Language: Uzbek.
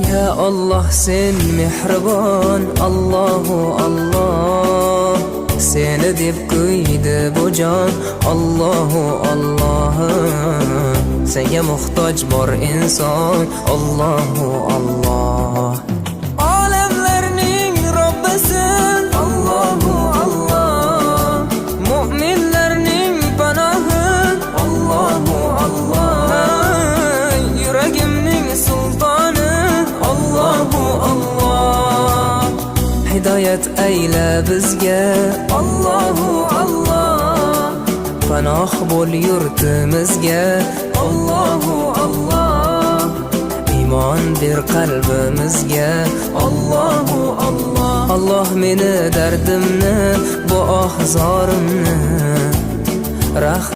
Ya Allah sen mehribon, Allahu Allah. Seni deb kuydi bu jon, Allahu Allah. Senga muhtoj bor inson, Allahu Allah. Olamlarning Robbisin, Allahu Allah. Mu'minlarning panohi, Allahu Allah. Yuragimning sultoni, Allahu Allah. Hidoyat ayla bizga, Allahu Allah. Panoh bo'l yurtimizga, Allahu Allah. Iymon ber qalbimizga, Allahu Allah. Allah meni dardimni, bu ohzorimni